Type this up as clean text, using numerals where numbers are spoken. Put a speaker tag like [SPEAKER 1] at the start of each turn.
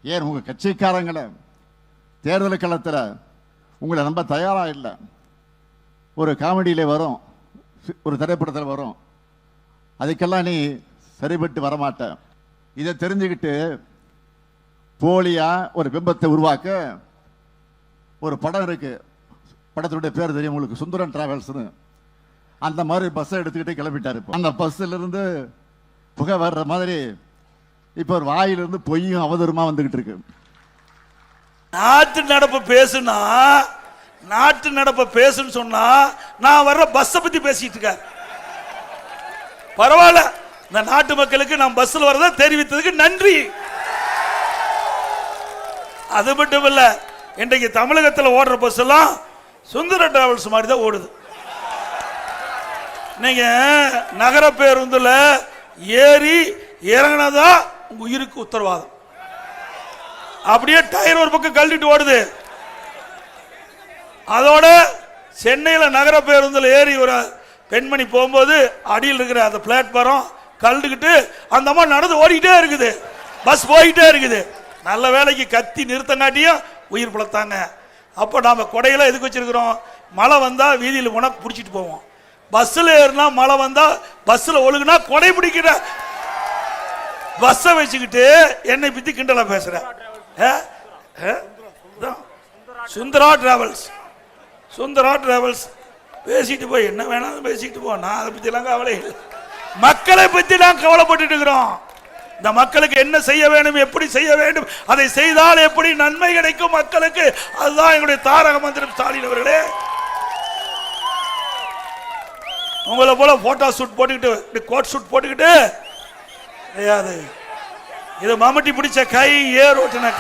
[SPEAKER 1] ஏன் உங்க கட்சிக்காரங்களை தேர்தல் களத்தில் உங்களை நம்ப தயாரா இல்லை. ஒரு காமெடியில வரும், ஒரு திரைப்படத்தில் வரும், அதுக்கெல்லாம் நீ சரிபட்டு வரமாட்ட. இதை தெரிஞ்சுக்கிட்டு போலியா ஒரு பிம்பத்தை உருவாக்க ஒரு படம் இருக்கு. படத்தினுடைய பேர் தெரியும் உங்களுக்கு, சுந்தரன் டிராவல்ஸ்னு. அந்த மாதிரி பஸ்ஸை எடுத்துக்கிட்டு கிளம்பிட்டாரு. அந்த பஸ்ஸில் இருந்து புகை வர்ற மாதிரி இப்ப ஒரு வாயிலிருந்து பொய்யும் அவதூறுமா வந்துகிட்டு இருக்கு.
[SPEAKER 2] நாட்டு நடப்பு பேசுனா, நாட்டு நடப்ப பேசுன்னு சொன்னா நான் வர்ற பஸ்ஸை பத்தி பேசிட்டு இருக்காரு. பரவாயில்ல, இந்த நாட்டு மக்களுக்கு நான் பஸ்ல வரத தெரிவித்ததுக்கு நன்றி. அது மட்டும் இல்ல, இன்றைக்கு தமிழகத்தில் ஓடுற பஸ் எல்லாம் சுந்தர டிராவல்ஸ் மாதிரி தான் ஓடுது. நீங்க நகர பேருந்துல ஏறி இறங்கினதா உங்க உயிருக்கு உத்தரவாதம். அப்படியே டயர் ஒரு பக்கம் கழட்டிட்டு ஓடுது. அதோட சென்னையில் நகர பேருந்தில் ஏறி ஒரு பெண்மணி போகும்போது அடியில் இருக்கிற அந்த பிளாட்பாரம் கழட்டுக்கிட்டு அந்த அம்மா நடந்து ஓடிக்கிட்டே இருக்குது, பஸ் போய்கிட்டே இருக்குது. நல்ல வேலைக்கு கத்தி நிறுத்தங்காட்டியும் உயிர் பிழைத்தாங்க. அப்போ நாம கொடையெல்லாம் எதுக்கு வச்சிருக்கிறோம்? மழை வந்தா வீதியில் உனக்கு பிடிச்சிட்டு போவோம். பஸ்ஸில் ஏறினா மழை வந்தா பஸ்ஸில் ஒழுகுனா கொடை பிடிக்கிற பஸ்ஸை வச்சுக்கிட்டு என்னை பத்தி கிண்டலா பேசுற. சுந்தரா டிராவல்ஸ், சுந்தரா டிராவல்ஸ் பேசிட்டு போய் என்ன வேணாலும் பேசிட்டு போ. நான் அதை பத்தி எல்லாம் கவலை இல்லை. மக்களை பத்தி நான் கவலைப்பட்டு இருக்கிறோம். இந்த மக்களுக்கு என்ன செய்ய வேண்டும், எப்படி செய்ய வேண்டும், அதை செய்தால் எப்படி நன்மை கிடைக்கும் மக்களுக்கு, அதுதான் எங்களுடைய தாரக மந்திரம். ஸ்டாலின் அவர்களே, உங்களை போல போட்டோ ஷூட் போட்டுக்கிட்டு கோட் ஷூட் போட்டுக்கிட்டு கிடையாது. இது மம்முட்டி பிடிச்ச கை ஏர் ஓட்டுன